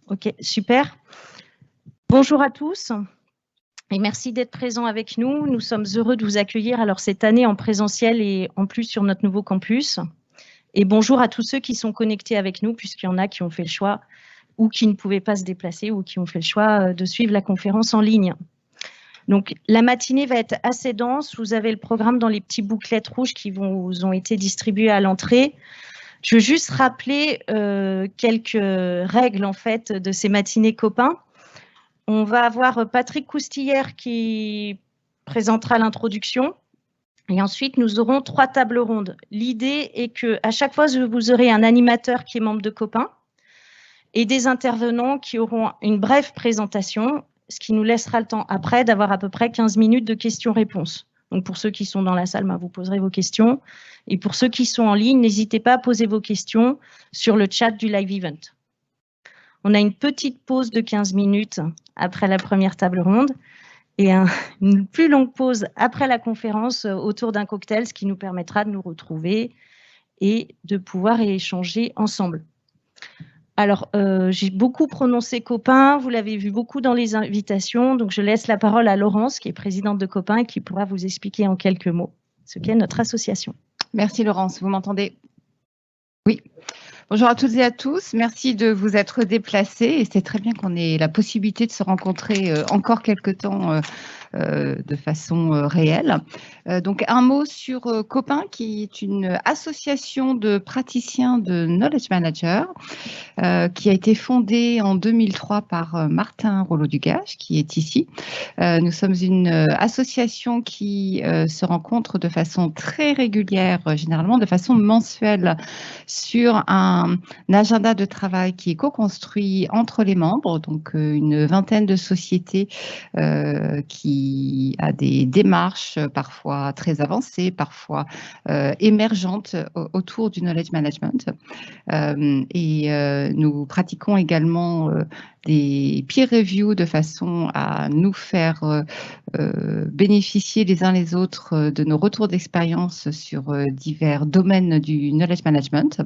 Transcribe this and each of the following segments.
Ok, super. Bonjour à tous et merci d'être présents avec nous. Nous sommes heureux de vous accueillir alors cette année en présentiel et en plus sur notre nouveau campus. Et bonjour à tous ceux qui sont connectés avec nous, puisqu'il y en a qui ont fait le choix ou qui ne pouvaient pas se déplacer ou qui ont fait le choix de suivre la conférence en ligne. Donc, la matinée va être assez dense. Vous avez le programme dans les petits bouclettes rouges qui vous ont été distribués à l'entrée. Je veux juste rappeler quelques règles en fait de ces matinées copains. On va avoir Patrick Coustillère qui présentera l'introduction. Et ensuite, nous aurons 3 tables rondes. L'idée est qu'à chaque fois, vous aurez un animateur qui est membre de Copain et des intervenants qui auront une brève présentation, ce qui nous laissera le temps après d'avoir à peu près 15 minutes de questions-réponses. Donc, pour ceux qui sont dans la salle, vous poserez vos questions. Et pour ceux qui sont en ligne, n'hésitez pas à poser vos questions sur le chat du live event. On a une petite pause de 15 minutes après la première table ronde et une plus longue pause après la conférence autour d'un cocktail, ce qui nous permettra de nous retrouver et de pouvoir échanger ensemble. Alors, j'ai beaucoup prononcé Copain, vous l'avez vu beaucoup dans les invitations, donc je laisse la parole à Laurence, qui est présidente de Copain et qui pourra vous expliquer en quelques mots ce qu'est notre association. Merci Laurence, vous m'entendez? Oui. Bonjour à toutes et à tous, merci de vous être déplacés et c'est très bien qu'on ait la possibilité de se rencontrer encore quelques temps de façon réelle. Donc un mot sur Copain qui est une association de praticiens de Knowledge Manager qui a été fondée en 2003 par Martin Rollo-Dugage qui est ici. Nous sommes une association qui se rencontre de façon très régulière, généralement de façon mensuelle, sur un agenda de travail qui est co-construit entre les membres, donc une vingtaine de sociétés qui a des démarches parfois très avancées, parfois émergentes autour du knowledge management. Nous pratiquons également des peer reviews de façon à nous faire bénéficier les uns les autres de nos retours d'expérience sur divers domaines du knowledge management.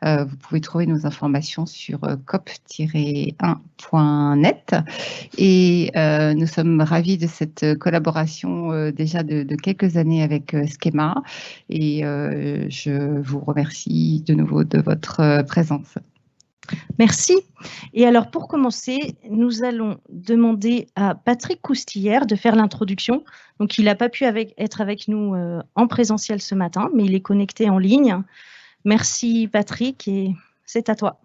Vous pouvez trouver nos informations sur cop-1.net et nous sommes ravis de cette collaboration déjà de quelques années avec Schema et je vous remercie de nouveau de votre présence. Merci. Et alors, pour commencer, nous allons demander à Patrick Coustillère de faire l'introduction. Donc, il n'a pas pu être avec nous en présentiel ce matin, mais il est connecté en ligne. Merci, Patrick, et c'est à toi.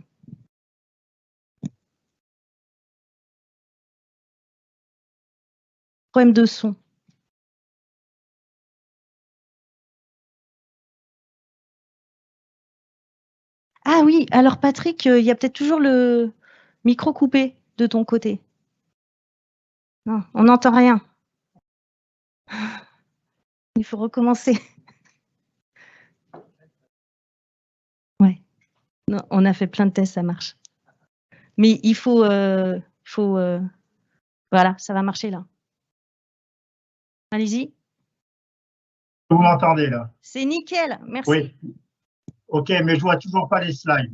Problème de son. Ah oui, alors Patrick, il y a peut-être toujours le micro coupé de ton côté. Non, on n'entend rien. Il faut recommencer. Ouais. Non, on a fait plein de tests, ça marche. Mais il faut, voilà, ça va marcher là. Allez-y. Vous m'entendez là? C'est nickel, merci. Oui. Ok, mais je vois toujours pas les slides.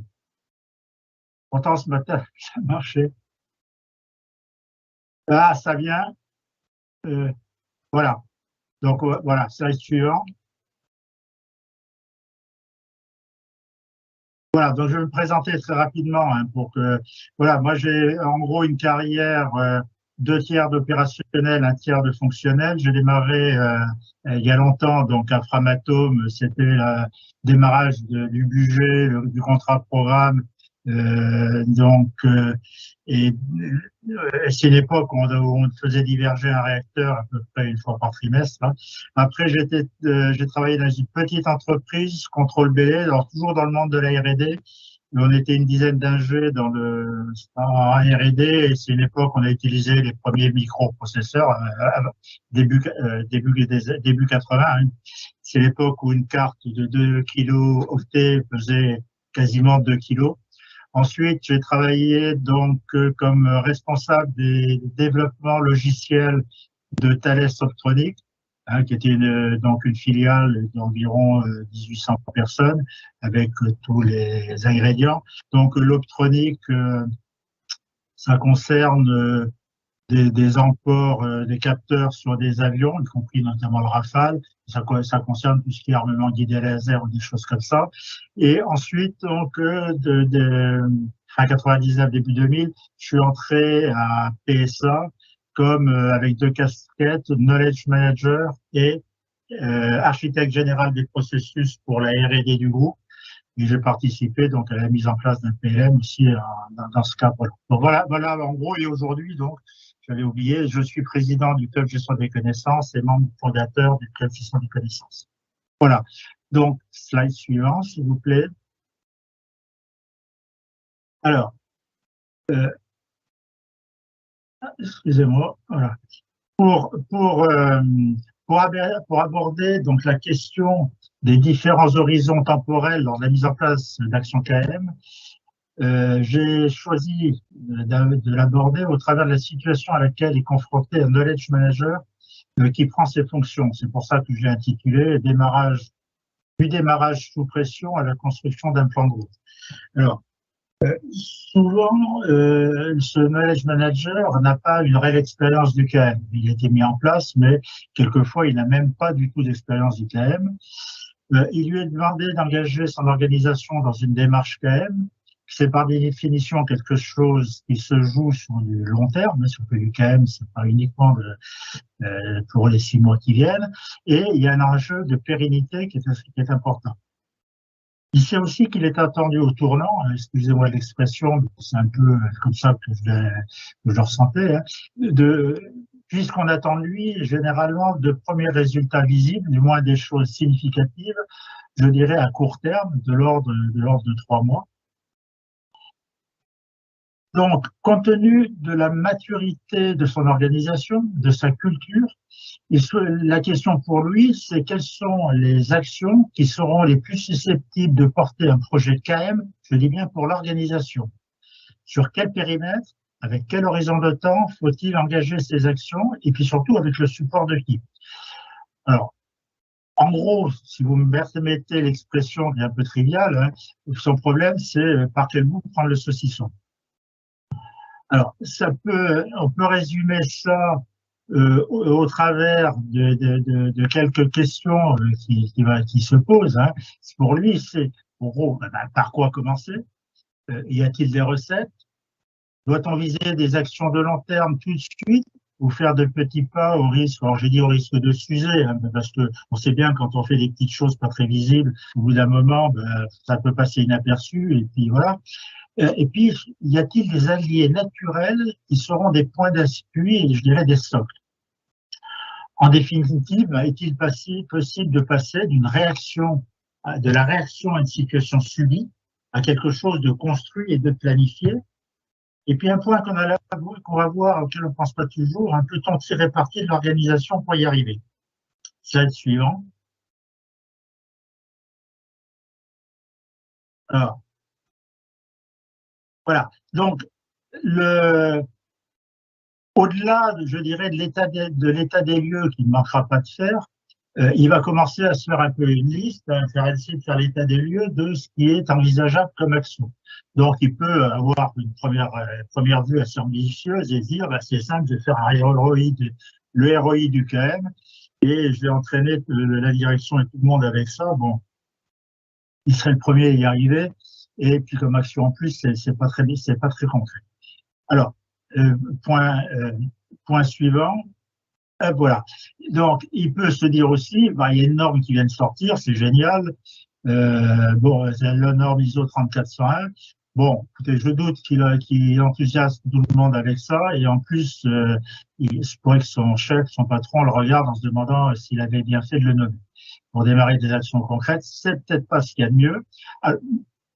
Pourtant ce matin, ça marchait. Ah, ça vient. Voilà. Donc voilà, slide suivant. Voilà, donc je vais me présenter très rapidement pour que, voilà, moi j'ai en gros une carrière 2 tiers d'opérationnel, 1 tiers de fonctionnel. J'ai démarré il y a longtemps, donc à Framatome, c'était le démarrage du budget, du contrat programme. Et c'est l'époque où on faisait diverger un réacteur à peu près 1 fois par trimestre. Hein. Après, j'ai travaillé dans une petite entreprise, Contrôle BD, alors toujours dans le monde de la R&D. On était une dizaine d'ingés en R&D et c'est une époque où on a utilisé les premiers microprocesseurs, début 80. Hein. C'est l'époque où une carte de 2 kg octets pesait quasiment 2 kg. Ensuite, j'ai travaillé donc comme responsable des développements logiciels de Thales Optronics, hein, qui était donc une filiale d'environ 1800 personnes avec tous les ingrédients. Donc l'optronique, Ça concerne des emports, des capteurs sur des avions, y compris notamment le Rafale. Ça concerne tout ce qui est armement guidé laser ou des choses comme ça. Et ensuite, donc, fin 99, début 2000, je suis entré à PSA comme avec 2 casquettes, Knowledge Manager et architecte général des processus pour la R&D du groupe. Et j'ai participé donc à la mise en place d'un PLM aussi dans ce cadre-là. Donc voilà en gros. Et aujourd'hui, donc, j'avais oublié, je suis président du club gestion des connaissances et membre fondateur du club gestion des connaissances. Voilà. Donc, slide suivant, s'il vous plaît. Alors, excusez-moi, voilà. Pour aborder donc la question des différents horizons temporels dans la mise en place d'Action KM, j'ai choisi de l'aborder au travers de la situation à laquelle est confronté un knowledge manager qui prend ses fonctions. C'est pour ça que je l'ai intitulé du démarrage sous pression à la construction d'un plan de route. Alors, souvent, ce knowledge manager n'a pas une réelle expérience du KM. Il a été mis en place, mais quelquefois, il n'a même pas du tout d'expérience du KM. Il lui est demandé d'engager son organisation dans une démarche KM. C'est par définition quelque chose qui se joue sur du long terme, sur que du KM, c'est pas uniquement pour les 6 mois qui viennent. Et il y a un enjeu de pérennité qui est important. Il sait aussi qu'il est attendu au tournant, excusez-moi l'expression, c'est un peu comme ça que je le ressentais, puisqu'on attend de lui généralement de premiers résultats visibles, du moins des choses significatives, je dirais à court terme, de l'ordre de 3 mois. Donc, compte tenu de la maturité de son organisation, de sa culture, la question pour lui, c'est quelles sont les actions qui seront les plus susceptibles de porter un projet KM, je dis bien pour l'organisation. Sur quel périmètre, avec quel horizon de temps faut-il engager ces actions, et puis surtout avec le support de qui? Alors, en gros, si vous me permettez l'expression qui est un peu triviale, son problème, c'est par quel bout prendre le saucisson. Alors, on peut résumer ça au travers de quelques questions qui se posent. Pour lui, c'est en gros, par quoi commencer? Y a-t-il des recettes? Doit-on viser des actions de long terme tout de suite ou faire de petits pas au risque, alors j'ai dit au risque de s'user, parce que on sait bien quand on fait des petites choses pas très visibles, au bout d'un moment, ça peut passer inaperçu et puis voilà. Et puis, y a-t-il des alliés naturels qui seront des points d'appui et je dirais des socles? En définitive, est-il possible de passer de la réaction à une situation subie à quelque chose de construit et de planifié? Et puis un point qu'on va voir, auquel on ne pense pas toujours, peut-on tirer parti de l'organisation pour y arriver? Slide suivant. Alors, voilà. Donc, au-delà, je dirais, de l'état des lieux qu'il ne manquera pas de faire, il va commencer à se faire un peu une liste, essayer de faire l'état des lieux de ce qui est envisageable comme action. Donc, il peut avoir une première vue assez ambitieuse et dire, c'est simple, je vais faire le ROI du KM et je vais entraîner la direction et tout le monde avec ça. Bon, il serait le premier à y arriver. Et puis, comme action en plus, c'est pas très concret. Alors, point suivant. Voilà. Donc, il peut se dire aussi, il y a une norme qui vient de sortir, c'est génial. C'est la norme ISO 30401. Bon, écoutez, je doute qu'il enthousiasme tout le monde avec ça. Et en plus, il se pourrait que son chef, son patron, le regarde en se demandant s'il avait bien fait de le nommer. Pour démarrer des actions concrètes, c'est peut-être pas ce qu'il y a de mieux. Alors,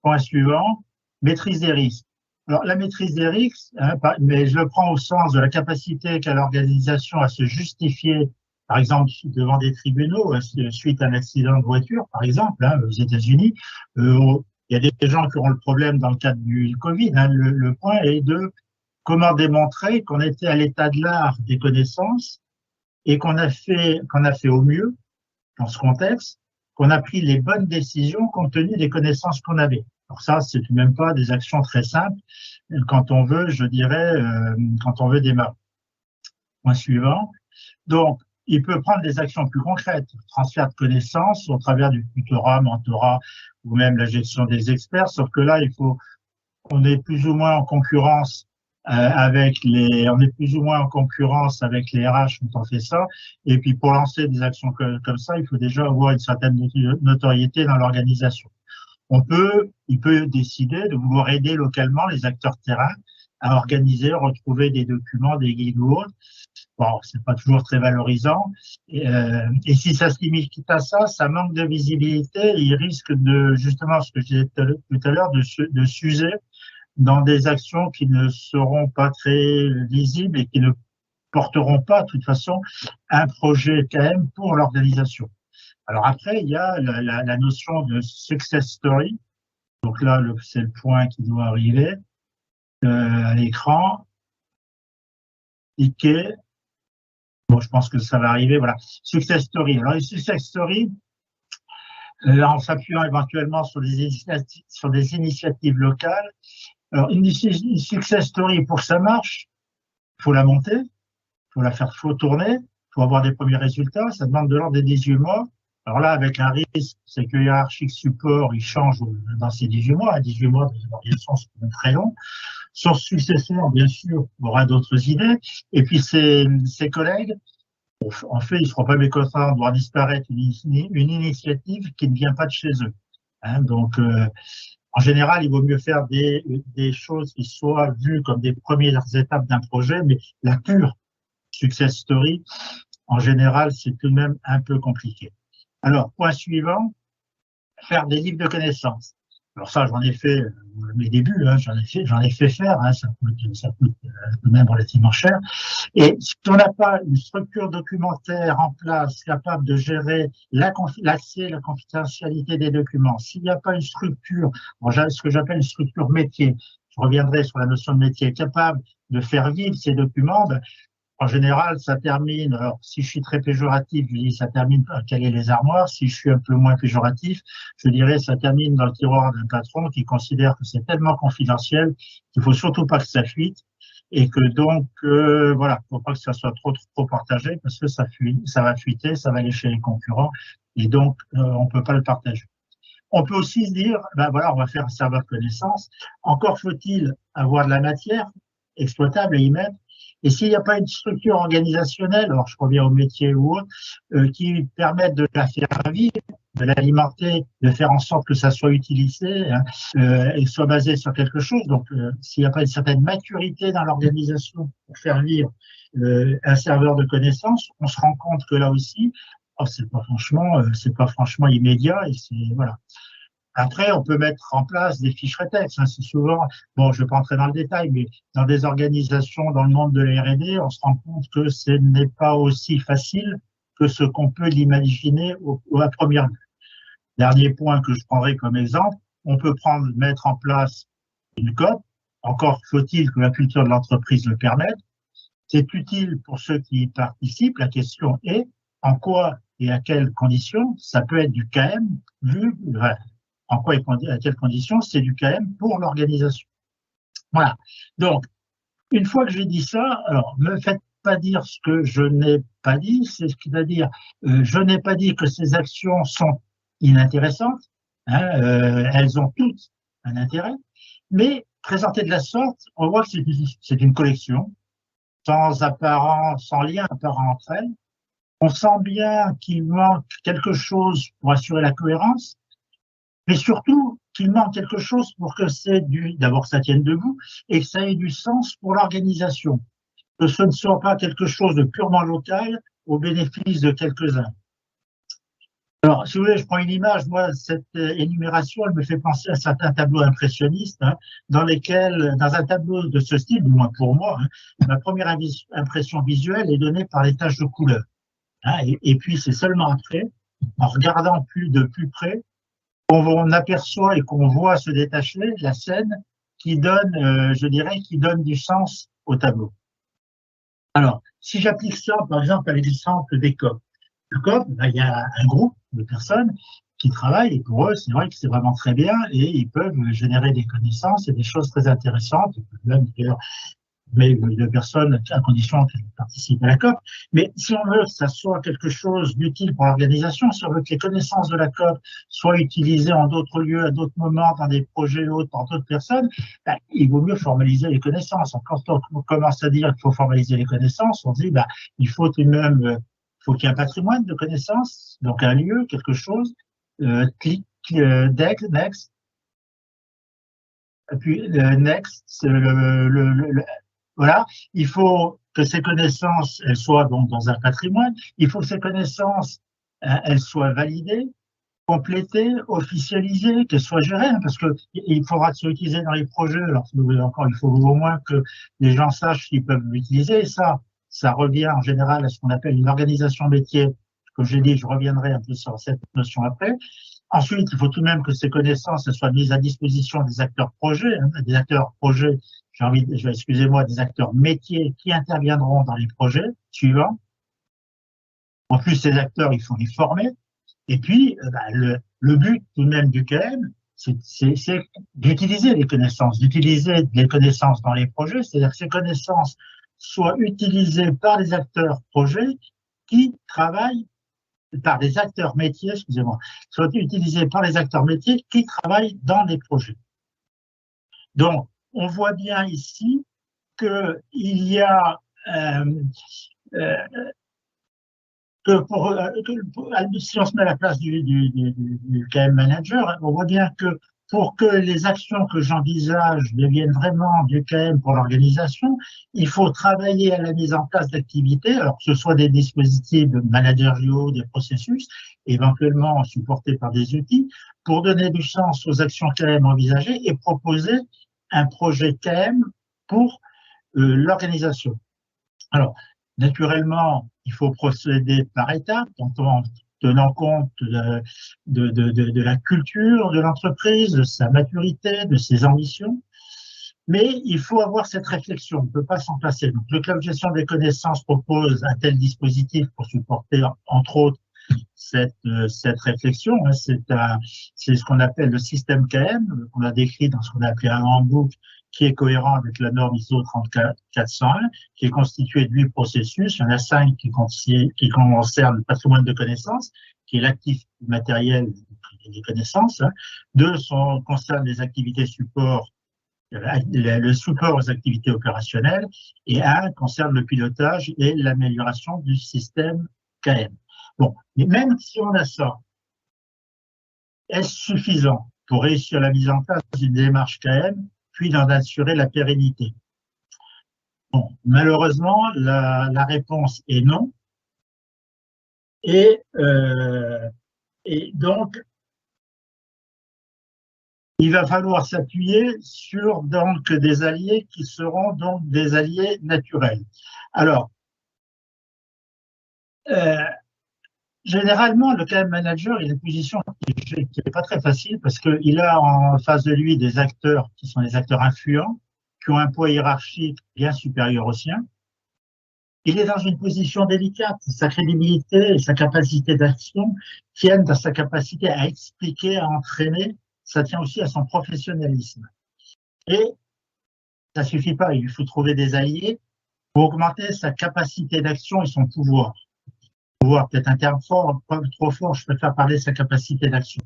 point suivant, maîtrise des risques. Alors, la maîtrise des risques, mais je le prends au sens de la capacité qu'a l'organisation à se justifier, par exemple, devant des tribunaux, suite à un accident de voiture, par exemple, aux États-Unis. Il y a des gens qui auront le problème dans le cadre du Covid. Le point est de comment démontrer qu'on était à l'état de l'art des connaissances et qu'on a fait au mieux dans ce contexte, qu'on a pris les bonnes décisions compte tenu des connaissances qu'on avait. Alors ça, c'est tout de même pas des actions très simples quand on veut, je dirais, quand on veut démarrer. Point suivant. Donc, il peut prendre des actions plus concrètes, transfert de connaissances au travers du tutorat, mentorat ou même la gestion des experts, sauf que là, on est plus ou moins en concurrence on est plus ou moins en concurrence avec les RH quand on fait ça. Et puis, pour lancer des actions comme ça, il faut déjà avoir une certaine notoriété dans l'organisation. Il peut décider de vouloir aider localement les acteurs de terrain à organiser, retrouver des documents, des guides ou autres. Bon, c'est pas toujours très valorisant. Et si ça se limite à ça, ça manque de visibilité. Il risque de, justement, ce que je disais tout à l'heure, de s'user dans des actions qui ne seront pas très visibles et qui ne porteront pas, de toute façon, un projet KM pour l'organisation. Alors après, il y a la notion de success story. Donc là, c'est le point qui doit arriver à l'écran. IK. Bon, je pense que ça va arriver. Voilà. Success story. Alors, les success story, en s'appuyant éventuellement sur des initiatives locales. Alors, une success story, pour que ça marche, il faut la monter, faut tourner, il faut avoir des premiers résultats. Ça demande de l'ordre des 18 mois. Alors là, avec un risque, c'est que hiérarchique support, il change dans ces 18 mois. À 18 mois, dans une organisation, c'est très long. Son successeur, bien sûr, aura d'autres idées. Et puis, ses collègues, en fait, ils ne seront pas mécontents de voir disparaître une initiative qui ne vient pas de chez eux. Hein, donc, en général, il vaut mieux faire des choses qui soient vues comme des premières étapes d'un projet, mais la pure success story, en général, c'est tout de même un peu compliqué. Alors, point suivant, faire des livres de connaissances. Alors ça, j'en ai fait mes débuts, hein, j'en ai fait faire, hein, ça coûte même relativement cher. Et si on n'a pas une structure documentaire en place capable de gérer l'accès, la confidentialité des documents, s'il n'y a pas une structure, ce que j'appelle une structure métier, je reviendrai sur la notion de métier, capable de faire vivre ces documents, en général, ça termine, alors si je suis très péjoratif, je dis ça termine à caler les armoires. Si je suis un peu moins péjoratif, je dirais ça termine dans le tiroir d'un patron qui considère que c'est tellement confidentiel qu'il faut surtout pas que ça fuite et que donc, voilà, faut pas que ça soit trop partagé parce que ça va fuiter, ça va aller chez les concurrents et donc, on peut pas le partager. On peut aussi se dire, ben voilà, on va faire un serveur de connaissances. Encore faut-il avoir de la matière exploitable et y mettre. Et s'il n'y a pas une structure organisationnelle, alors je reviens au métier ou autre, qui permette de la faire vivre, de l'alimenter, de faire en sorte que ça soit utilisé hein, et soit basé sur quelque chose. Donc, s'il n'y a pas une certaine maturité dans l'organisation pour faire vivre un serveur de connaissances, on se rend compte que là aussi, c'est pas franchement immédiat et c'est voilà. Après, on peut mettre en place des fiches rétextes. Hein. C'est souvent, bon, je ne vais pas entrer dans le détail, mais dans des organisations dans le monde de la R&D, on se rend compte que ce n'est pas aussi facile que ce qu'on peut l'imaginer à première vue. Dernier point que je prendrai comme exemple, on peut mettre en place une COP. Encore faut-il que la culture de l'entreprise le permette. C'est utile pour ceux qui y participent. La question est en quoi et à quelles conditions ça peut être du KM vu en quoi et à quelles conditions c'est du KM pour l'organisation. Voilà. Donc, une fois que j'ai dit ça, alors ne me faites pas dire ce que je n'ai pas dit, c'est-à-dire je n'ai pas dit que ces actions sont inintéressantes, hein, elles ont toutes un intérêt, mais présentées de la sorte, on voit que c'est une collection sans lien apparent entre elles. On sent bien qu'il manque quelque chose pour assurer la cohérence, mais surtout qu'il manque quelque chose pour que d'abord ça tienne debout et que ça ait du sens pour l'organisation. Que ce ne soit pas quelque chose de purement local au bénéfice de quelques-uns. Alors, si vous voulez, je prends une image, moi, cette énumération, elle me fait penser à certains tableaux impressionnistes, hein, dans un tableau de ce style, du moins pour moi, hein, ma première impression visuelle est donnée par les taches de couleur. Hein, et puis, c'est seulement après, en regardant de plus près, qu'on aperçoit et qu'on voit se détacher la scène qui donne, je dirais, qui donne du sens au tableau. Alors, si j'applique ça, par exemple, à l'exemple des COP. Le COP, il y a un groupe de personnes qui travaillent, et pour eux, c'est vrai que c'est vraiment très bien, et ils peuvent générer des connaissances et des choses très intéressantes, même d'ailleurs, mais de personnes à condition qu'elles participent à la COP. Mais si on veut que ça soit quelque chose d'utile pour l'organisation, si on veut que les connaissances de la COP soient utilisées en d'autres lieux, à d'autres moments, dans des projets autres, par d'autres personnes, ben, il vaut mieux formaliser les connaissances. Quand on commence à dire qu'il faut formaliser les connaissances, on dit ben, il faut tout de même, faut qu'il y ait un patrimoine de connaissances, donc un lieu, quelque chose, next, et puis next, voilà, il faut que ces connaissances, elles soient donc dans un patrimoine. Il faut que ces connaissances, elles soient validées, complétées, officialisées, qu'elles soient gérées, hein, parce que il faudra se utiliser dans les projets. Alors, encore, il faut au moins que les gens sachent qu'ils peuvent l'utiliser. Et ça revient en général à ce qu'on appelle une organisation métier. Comme j'ai dit, je reviendrai un peu sur cette notion après. Ensuite, il faut tout de même que ces connaissances elles soient mises à disposition des acteurs projets, hein, des acteurs projets, excusez-moi, des acteurs métiers qui interviendront dans les projets suivants. En plus, ces acteurs, il faut les former. Et puis, le but tout de même du KM, c'est d'utiliser les connaissances dans les projets, c'est-à-dire que ces connaissances soient utilisées par les acteurs projets qui travaillent par des acteurs métiers, excusez-moi, soient utilisés par les acteurs métiers qui travaillent dans les projets. Donc, on voit bien ici qu'il y a si on se met à la place du KM manager, on voit bien que pour que les actions que j'envisage deviennent vraiment du KM pour l'organisation, il faut travailler à la mise en place d'activités, alors que ce soit des dispositifs managériaux, des processus, éventuellement supportés par des outils, pour donner du sens aux actions KM envisagées et proposer un projet KM pour l'organisation. Alors, naturellement, il faut procéder par étapes, en tenant compte de la culture de l'entreprise, de sa maturité, de ses ambitions. Mais il faut avoir cette réflexion, on ne peut pas s'en passer. Donc, le Club Gestion des connaissances propose un tel dispositif pour supporter, entre autres, cette réflexion. C'est ce qu'on appelle le système KM, qu'on a décrit dans ce qu'on a appelé un handbook, qui est cohérent avec la norme ISO 30401, qui est constitué de 8 processus. Il y en a 5 qui concernent le patrimoine de connaissances, qui est l'actif matériel des connaissances. 2 concernent les activités support, le support aux activités opérationnelles, et 1 concerne le pilotage et l'amélioration du système KM. Bon, mais même si on a ça, est-ce suffisant pour réussir la mise en place d'une démarche KM, puis d'en assurer la pérennité? Bon, malheureusement, la réponse est non. Et donc, il va falloir s'appuyer sur donc des alliés qui seront donc des alliés naturels. Alors, généralement, le KM manager, il a une position qui n'est pas très facile parce qu'il a en face de lui des acteurs qui sont des acteurs influents, qui ont un poids hiérarchique bien supérieur au sien. Il est dans une position délicate. Sa crédibilité et sa capacité d'action tiennent à sa capacité à expliquer, à entraîner. Ça tient aussi à son professionnalisme. Et ça suffit pas. Il lui faut trouver des alliés pour augmenter sa capacité d'action et son pouvoir. Pouvoir, peut-être un terme fort, pas trop fort, je préfère parler de sa capacité d'action.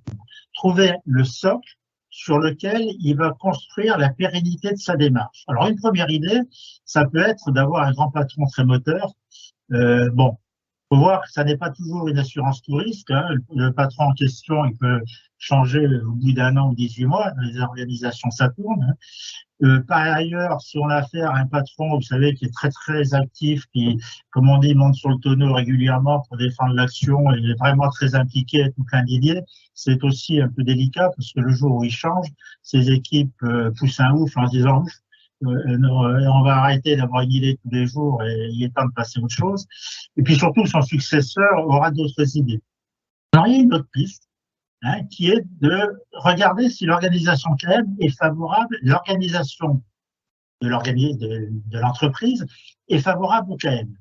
Trouver le socle sur lequel il va construire la pérennité de sa démarche. Alors, une première idée, ça peut être d'avoir un grand patron très moteur. Bon, faut voir que ça n'est pas toujours une assurance tout risque. Hein. Le patron en question, il peut changer au bout d'un an ou 18 mois. Dans les organisations, ça tourne. Hein. Par ailleurs, si on a affaire à un patron, vous savez, qui est très, très actif, qui, comme on dit, monte sur le tonneau régulièrement pour défendre l'action et est vraiment très impliqué, tout plein d'idées, c'est aussi un peu délicat parce que le jour où il change, ses équipes poussent un ouf en se disant ouf, on va arrêter d'avoir une idée tous les jours et il est temps de passer à autre chose. Et puis surtout, son successeur aura d'autres idées. Alors, il y a une autre piste. Hein, qui est de regarder si l'organisation KM est favorable, l'organisation de l'entreprise est favorable au KM.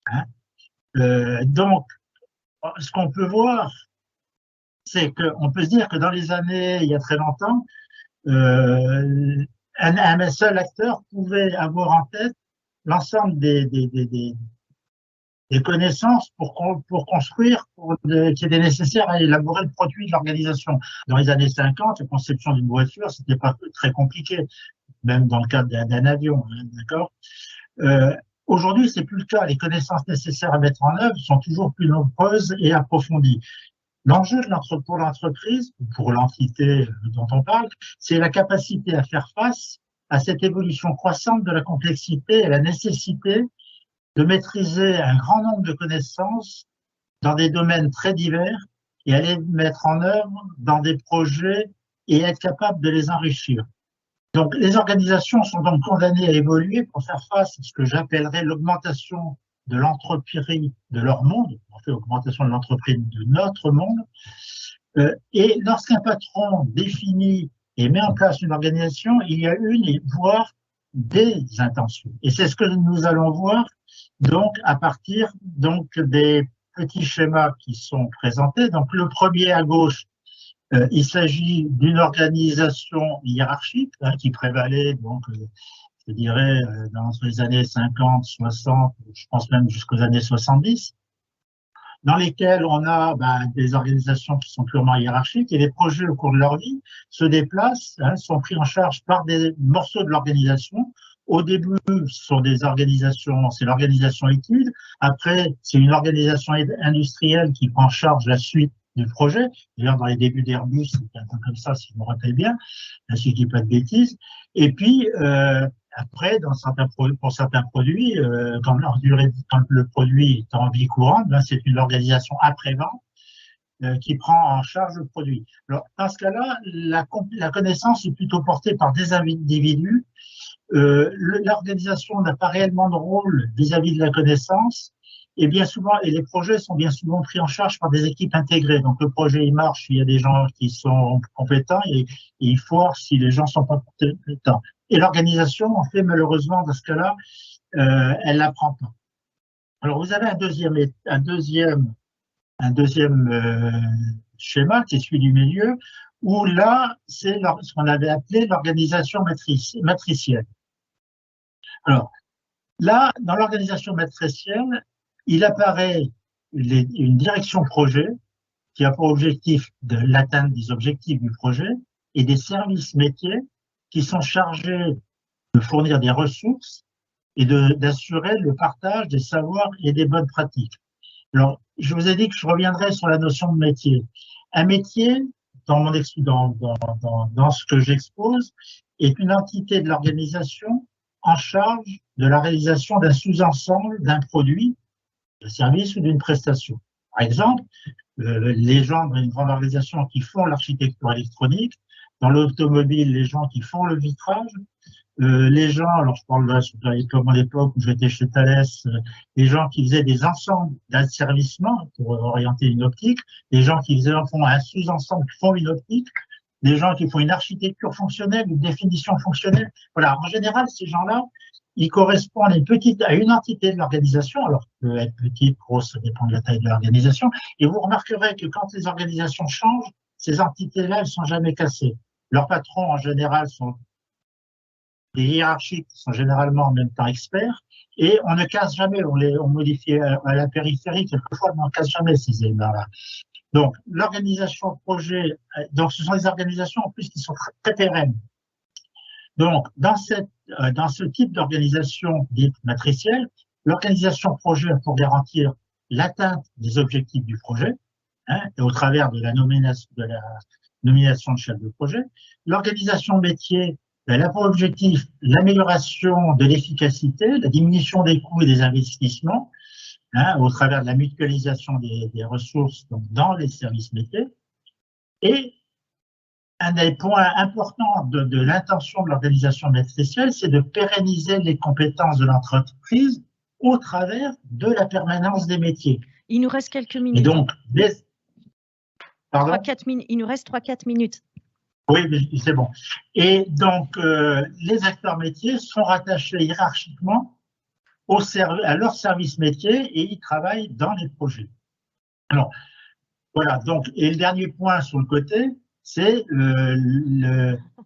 Hein. Donc, ce qu'on peut voir, c'est qu'on peut se dire que dans les années, il y a très longtemps, un seul acteur pouvait avoir en tête l'ensemble des connaissances pour construire, qui étaient nécessaires à élaborer le produit de l'organisation. Dans les années 50, la conception d'une voiture, c'était pas très compliqué, même dans le cadre d'un avion, hein, d'accord. Aujourd'hui, c'est plus le cas. Les connaissances nécessaires à mettre en œuvre sont toujours plus nombreuses et approfondies. L'enjeu pour l'entreprise, ou pour l'entité dont on parle, c'est la capacité à faire face à cette évolution croissante de la complexité et la nécessité de maîtriser un grand nombre de connaissances dans des domaines très divers et à les mettre en œuvre dans des projets et être capable de les enrichir. Donc, les organisations sont donc condamnées à évoluer pour faire face à ce que j'appellerais l'augmentation de l'entreprise de leur monde, en fait, augmentation de l'entreprise de notre monde. Et lorsqu'un patron définit et met en place une organisation, il y a voire des intentions. Et c'est ce que nous allons voir donc à partir donc des petits schémas qui sont présentés. Donc le premier à gauche, il s'agit d'une organisation hiérarchique qui prévalait donc je dirais dans les années 50, 60, je pense même jusqu'aux années 70, dans lesquelles on a des organisations qui sont purement hiérarchiques et les projets au cours de leur vie se déplacent, sont pris en charge par des morceaux de l'organisation. Au début, ce sont des organisations, c'est l'organisation étude. Après, c'est une organisation industrielle qui prend en charge la suite du projet. D'ailleurs, dans les débuts d'Airbus, c'était un peu comme ça, si je me rappelle bien, si je dis pas de bêtises. Et puis, après, pour certains produits, quand le produit est en vie courante, c'est une organisation après-vente qui prend en charge le produit. Alors, dans ce cas-là, la connaissance est plutôt portée par des individus. L'organisation n'a pas réellement de rôle vis-à-vis de la connaissance, et bien souvent, et les projets sont bien souvent pris en charge par des équipes intégrées. Donc le projet il marche, il y a des gens qui sont compétents et il foire si les gens sont pas compétents. Et l'organisation, en fait, malheureusement, dans ce cas-là, elle l'apprend pas. Alors vous avez un deuxième schéma qui est celui du milieu, où là, c'est ce qu'on avait appelé l'organisation matricielle. Alors, là, dans l'organisation matricielle, il apparaît une direction projet qui a pour objectif de l'atteinte des objectifs du projet et des services métiers qui sont chargés de fournir des ressources et d'assurer le partage des savoirs et des bonnes pratiques. Alors, je vous ai dit que je reviendrai sur la notion de métier. Un métier, dans ce que j'expose, est une entité de l'organisation en charge de la réalisation d'un sous-ensemble d'un produit, d'un service ou d'une prestation. Par exemple, les gens d'une grande organisation qui font l'architecture électronique, dans l'automobile, les gens qui font le vitrage, les gens, alors je parle là comme à l'époque où j'étais chez Thales, les gens qui faisaient des ensembles d'asservissement pour orienter une optique, les gens qui font un sous-ensemble qui font une optique, des gens qui font une architecture fonctionnelle, une définition fonctionnelle. Voilà, en général, ces gens-là, ils correspondent à une entité de l'organisation, alors peut être petite, grosse, ça dépend de la taille de l'organisation, et vous remarquerez que quand les organisations changent, ces entités-là, elles ne sont jamais cassées. Leurs patrons, en général, sont des hiérarchiques qui sont généralement en même temps experts, et on ne casse jamais, on modifie à la périphérie, quelquefois, mais on ne casse jamais ces éléments-là. Donc, l'organisation projet, donc ce sont des organisations en plus qui sont très pérennes. Donc, dans ce type d'organisation dite matricielle, l'organisation projet a pour garantir l'atteinte des objectifs du projet, et au travers de la nomination de chef de projet. L'organisation métier, elle a pour objectif l'amélioration de l'efficacité, la diminution des coûts et des investissements, au travers de la mutualisation des ressources donc, dans les services métiers. Et un des points importants de l'intention de l'organisation matricielle, c'est de pérenniser les compétences de l'entreprise au travers de la permanence des métiers. Il nous reste quelques minutes. Et donc, il nous reste 3-4 minutes. Oui, c'est bon. Et donc, les acteurs métiers sont rattachés hiérarchiquement à leur service métier et ils travaillent dans les projets. Alors, Voilà, donc, et le dernier point sur le côté, c'est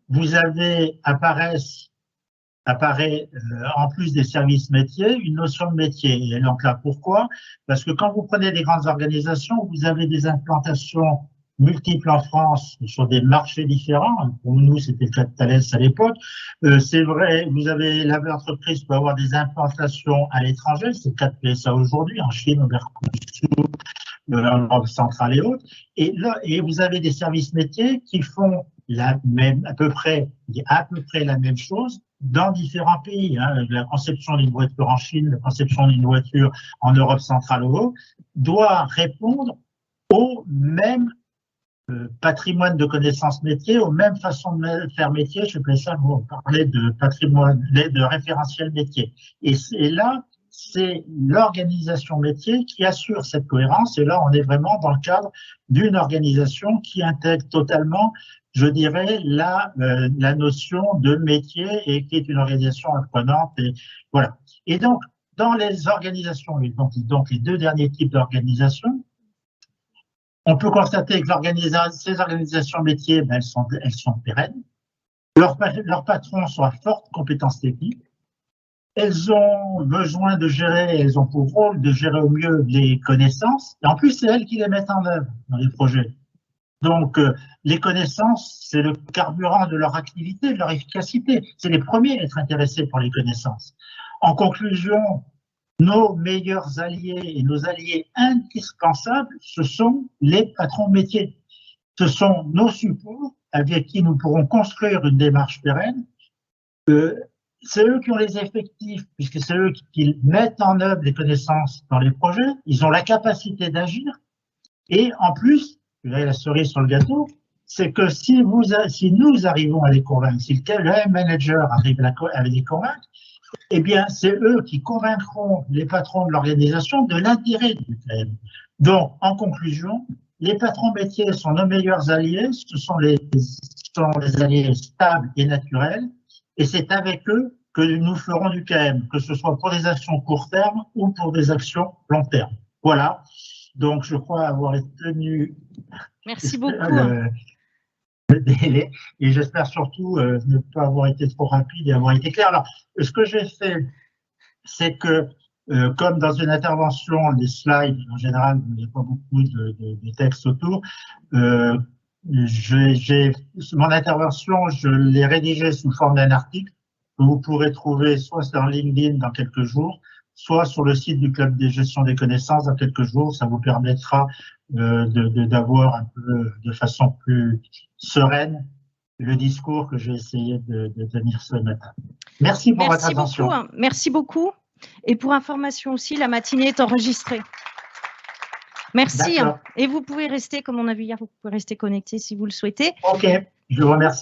vous avez, apparaît en plus des services métiers, une notion de métier. Et donc là, pourquoi? Parce que quand vous prenez des grandes organisations, vous avez des implantations multiples en France sur des marchés différents. Pour nous, c'était le cas de Thales à l'époque. C'est vrai, l'entreprise peut avoir des implantations à l'étranger, c'est le cas de PSA aujourd'hui, en Chine, au Mercosur, en Europe centrale et autres. Et là, vous avez des services métiers qui font à peu près la même chose dans différents pays. La conception d'une voiture en Chine, la conception d'une voiture en Europe centrale ou autre, doit répondre au même patrimoine de connaissances métiers, aux mêmes façons de faire métier. Je fais ça, vous parlez de patrimoine, de référentiel métier. Et là, c'est l'organisation métier qui assure cette cohérence. Et là, on est vraiment dans le cadre d'une organisation qui intègre totalement, je dirais, la notion de métier et qui est une organisation apprenante. Et voilà. Et donc, dans les organisations, et donc les deux derniers types d'organisations, on peut constater que ces organisations métiers, elles sont pérennes. Leurs patrons sont à forte compétence technique. Elles ont besoin de gérer, elles ont pour rôle de gérer au mieux les connaissances. Et en plus, c'est elles qui les mettent en œuvre dans les projets. Donc, les connaissances, c'est le carburant de leur activité, de leur efficacité. C'est les premiers à être intéressés pour les connaissances. En conclusion, nos meilleurs alliés et nos alliés indispensables, ce sont les patrons métiers. Ce sont nos supports avec qui nous pourrons construire une démarche pérenne. C'est eux qui ont les effectifs, puisque c'est eux qui mettent en œuvre les connaissances dans les projets. Ils ont la capacité d'agir. Et en plus, la cerise sur le gâteau, c'est que si nous arrivons à les convaincre, si le manager arrive à les convaincre, eh bien, c'est eux qui convaincront les patrons de l'organisation de l'intérêt du PM. Donc, en conclusion, les patrons métiers sont nos meilleurs alliés, ce sont les alliés stables et naturels, et c'est avec eux que nous ferons du KM, que ce soit pour des actions court terme ou pour des actions long terme. Voilà, donc je crois avoir tenu Merci beaucoup. Le délai, et j'espère surtout ne pas avoir été trop rapide et avoir été clair. Alors, ce que j'ai fait, c'est que, comme dans une intervention, les slides, en général, il n'y a pas beaucoup de texte autour, mon intervention, je l'ai rédigée sous forme d'un article que vous pourrez trouver soit sur LinkedIn dans quelques jours, soit sur le site du Club des gestions des connaissances dans quelques jours. Ça vous permettra d'avoir un peu de façon plus sereine le discours que j'ai essayé de tenir ce matin. Merci pour votre attention. Merci beaucoup. Et pour information aussi, la matinée est enregistrée. Merci. Et vous pouvez rester, comme on a vu hier, vous pouvez rester connecté si vous le souhaitez. OK, je vous remercie.